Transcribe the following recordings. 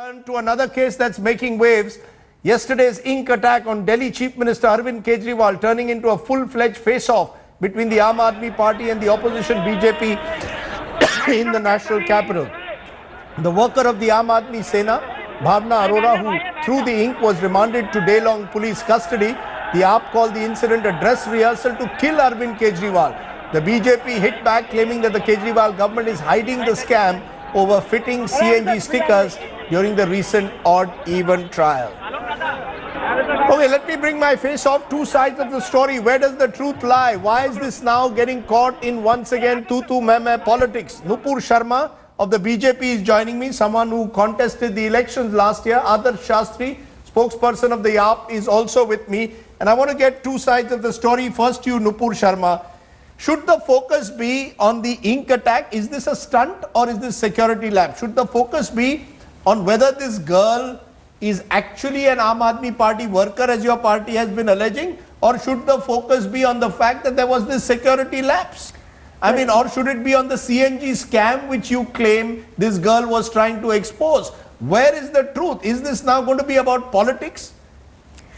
Turn to another case that's making waves. Yesterday's ink attack on Delhi Chief Minister Arvind Kejriwal turning into a full-fledged face-off between the Aam Aadmi Party and the opposition BJP in the national capital. The worker of the Aam Aadmi Sena, Bhavna Arora, who threw the ink, was remanded to day-long police custody. The AAP called the incident a dress rehearsal to kill Arvind Kejriwal. The BJP hit back, claiming that the Kejriwal government is hiding the scam over fitting CNG stickers during the recent odd-even trial. Okay, let me bring my face off. Two sides of the story. Where does the truth lie? Why is this now getting caught in once again tutu meme politics? Nupur Sharma of the BJP is joining me, someone who contested the elections last year. Adarsh Shastri, spokesperson of the AAP, is also with me. And I want to get two sides of the story. First, you, Nupur Sharma. Should the focus be on the ink attack? Is this a stunt or is this security lapse? Should the focus be on whether this girl is actually an Aam Aadmi Party worker, as your party has been alleging, or should the focus be on the fact that there was this security lapse? I mean, or should it be on the CNG scam which you claim this girl was trying to expose? Where is the truth? Is this now going to be about politics?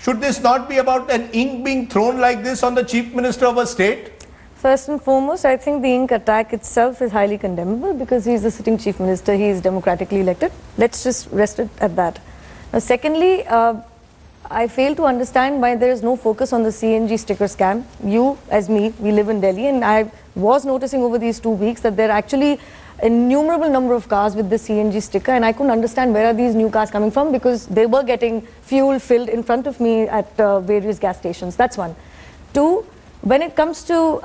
Should this not be about an ink being thrown like this on the Chief Minister of a state? First and foremost, I think the ink attack itself is highly condemnable because he is the sitting Chief Minister, he is democratically elected. Let's just rest it at that. Now, secondly, I fail to understand why there is no focus on the CNG sticker scam. You, as me, we live in Delhi, and I was noticing over these 2 weeks that there are actually innumerable number of cars with the CNG sticker, and I couldn't understand where are these new cars coming from because they were getting fuel filled in front of me at various gas stations. That's one. Two, when it comes to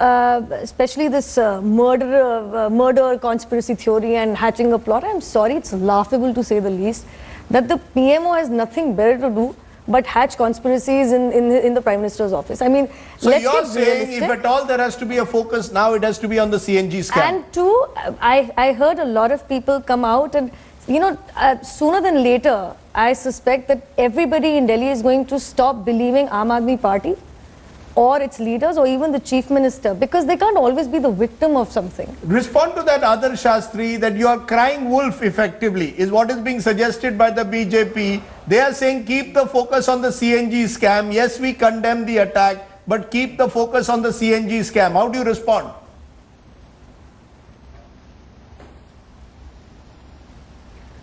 especially this murder conspiracy theory and hatching a plot, I'm sorry, it's laughable to say the least, that the PMO has nothing better to do but hatch conspiracies in the Prime Minister's office. I mean, so you're saying if at all there has to be a focus now, it has to be on the CNG scam. And two, I heard a lot of people come out and, you know, sooner than later, I suspect that everybody in Delhi is going to stop believing Aam Aadmi Party or its leaders or even the Chief Minister, because they can't always be the victim of something. Respond to that, Adarsh Shastri, that you are crying wolf effectively, is what is being suggested by the BJP. They are saying keep the focus on the CNG scam. Yes, we condemn the attack, but keep the focus on the CNG scam. How do you respond?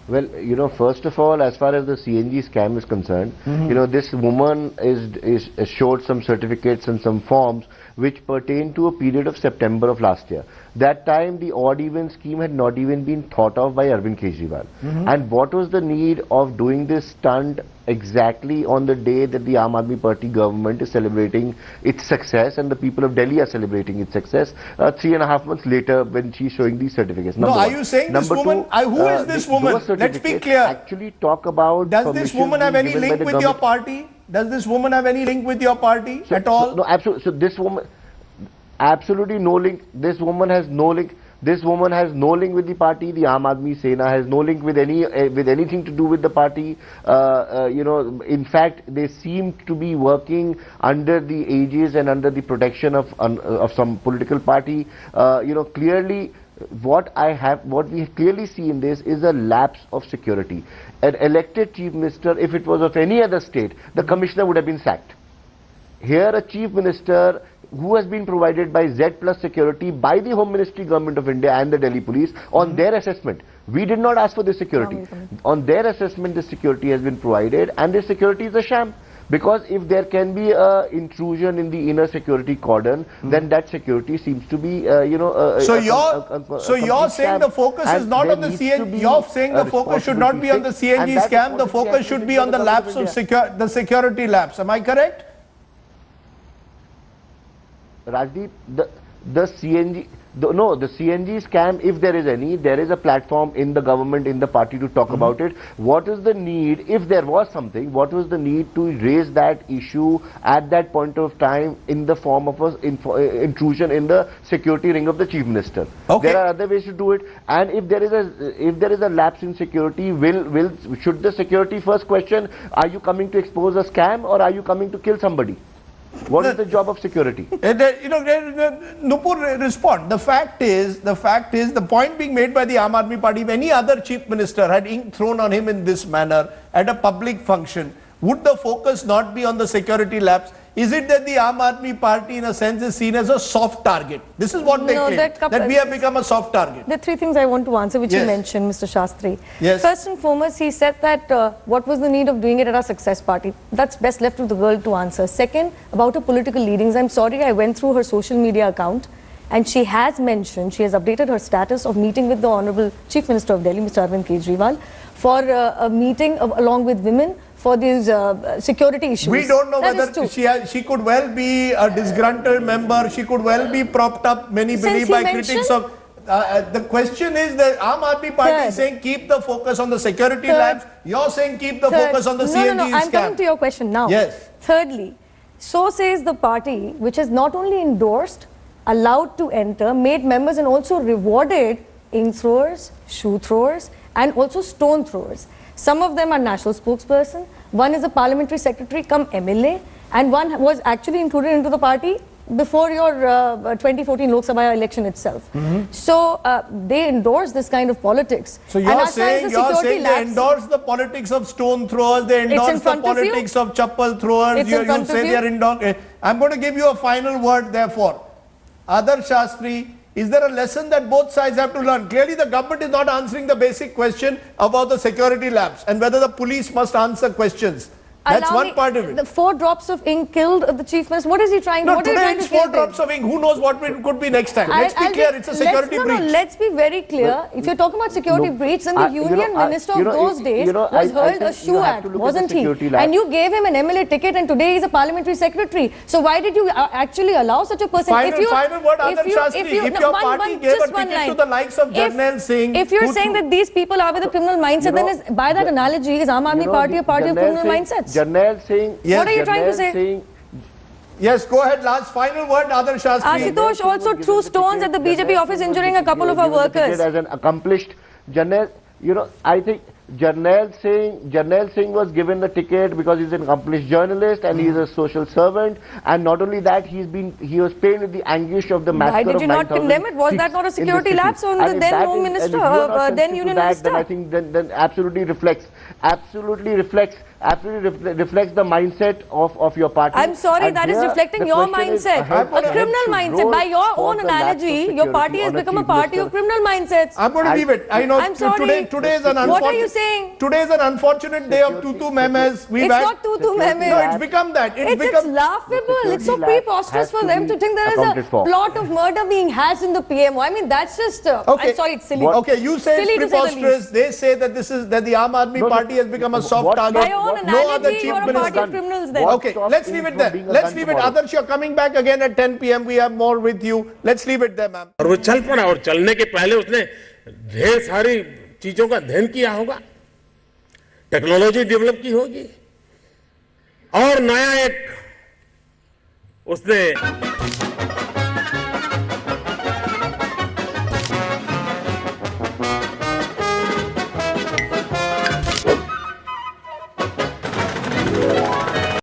Well, you know, first of all, as far as the CNG scam is concerned, you know, this woman is showed some certificates and some forms which pertain to a period of September of last year. That time, the odd-even scheme had not even been thought of by Arvind Kejriwal. And what was the need of doing this stunt exactly on the day that the Aam Aadmi Party government is celebrating its success and the people of Delhi are celebrating its success 3.5 months later when she's showing these certificates? No, are you saying this woman, who is this woman? Let's be clear. Actually talk about, does this woman have any link with your party? Does this woman have any link with your party at all? No, absolutely. So this woman, absolutely no link. This woman has no link. This woman has no link with the party. The Aam Aadmi Sena has no link with anything to do with the party. You know, in fact, they seem to be working under the aegis and under the protection of some political party. You know, clearly, what we clearly see in this is a lapse of security. An elected Chief Minister, if it was of any other state, the commissioner would have been sacked. Here, a Chief Minister who has been provided by Z plus security by the Home Ministry, Government of India and the Delhi Police on their assessment. We did not ask for this security. On their assessment, this security has been provided, and this security is a sham. Because if there can be a intrusion in the inner security cordon, then that security seems to be, you know, so you're saying the focus is not on the CNG. You're saying the focus should not be on the CNG scam. The focus should be on the lapse of the security lapse. Am I correct? Rajdeep, the CNG, the CNG scam, if there is any, there is a platform in the government, in the party to talk about it. What is the need, if there was something, what was the need to raise that issue at that point of time in the form of an intrusion in the security ring of the Chief Minister? Okay. There are other ways to do it, and if there is a lapse in security, should the security first question, are you coming to expose a scam or are you coming to kill somebody? What is the job of security? Nupur, respond. The fact is, the point being made by the Aam Aadmi Party, if any other chief minister had ink thrown on him in this manner at a public function, would the focus not be on the security lapse? Is it that the Aam Aadmi Party, in a sense, is seen as a soft target? This is what they No, claim, that we have become a soft target. There are three things I want to answer, which Yes. you mentioned, Mr. Shastri. Yes. First and foremost, he said that what was the need of doing it at our success party? That's best left to the girl to answer. Second, about her political leadings, I'm sorry, I went through her social media account, and she has mentioned, she has updated her status of meeting with the Honorable Chief Minister of Delhi, Mr. Arvind Kejriwal, for a meeting along with women for these security issues. We don't know That is whether true. she could well be a disgruntled member. She could well be propped up, many Since believe, he by mentioned- critics of. The question is that Aam Aadmi Party Third. is saying keep the focus on the security Third. labs. You're saying keep the Third- focus on the no, CNG no, I'm coming scam. to your question now. Yes. Thirdly, so says the party which has not only endorsed, allowed to enter, made members and also rewarded ink throwers, shoe throwers and also stone throwers. Some of them are national spokesperson, one is a parliamentary secretary come MLA, and one was actually included into the party before your 2014 Lok Sabha election itself. So they endorse this kind of politics. So And you're as far as saying, the security they lapse- endorse the politics of stone throwers, they in endorse the front of you. politics of chappal throwers. It's in You front of say you. they are endorse. I'm going to give you a final word therefore. Adarsh Shastri, is there a lesson that both sides have to learn? Clearly the government is not answering the basic question about the security lapse and whether the police must answer questions. That's Allow one me- part of it. The 4 drops of ink killed the chief minister. What is he trying? No, what are you today trying it's to kill 4 drops him? of ink. Who knows what it could be next time? Let's be I'll clear, it's a security breach. No, let's be very clear. If you're talking about security No, breach, then the you know, union minister you of know, those days I was hurled think a shoe you have at, to look at the wasn't he? security lapse. And you gave him an MLA ticket, and today he's a parliamentary secretary. So why did you actually allow such a person? Final word, Adarsh Shastri. If your party gave a just one ticket to line. the likes of Jarnail Singh, If you're who saying threw- that these people are with a criminal mindset, then by that analogy, is Aam Aadmi Party a party of criminal mindsets? Jarnail Singh. Yes. What are you trying to Jarnail say? Singh, Yes, go ahead. Last final word, Adarsh Shastri. Ashutosh also threw stones at the BJP office, injuring a couple of our workers. As an accomplished Jarnail, I think Jarnail Singh was given the ticket because he's an accomplished journalist and he's a social servant, and not only that, he was pained with the anguish of the massacre. Why did you of not 9,000 condemn it? Was that not a Sikhs in the security city. lapse on And the if then that Home is- Minister, and if you are not then sensitive Union to that, Minister? Then I think then absolutely reflects the mindset of your party. I'm sorry, And that is here reflecting the your question is, mindset. ahead A criminal should mindset. roll By your for own the lapse of analogy, your security party has on a become a chief party minister. of criminal mindsets. I'm going to leave it. I know I'm sorry. today is an What are you unfortunate. saying? Today is an unfortunate day of tutu memes. We've It's had- not tutu meme. No, it's become that. It's It's become. laughable. It's so security lapse preposterous has for to them be to think there is accounted a for. plot of murder being hatched in the PMO. I mean, that's just. Okay. I'm sorry, it's silly. Okay, you say Silly it's to say the preposterous. least. They say that that the Aam Aadmi No, Party has become a soft what- target. By your own No other analogy, chief you're a minister. party of criminals then. What Okay, stops let's him leave it from there. being a Let's gun leave it. tomorrow? Adarsh, you're coming back again at 10 p.m. We have more with you. Let's leave it there, ma'am. और वो चल पड़ा और चलने के पहले उसने ढेर सारी चीजों का अध्ययन किया होगा, टेक्नोलॉजी डेवलप की होगी और नया एक उसने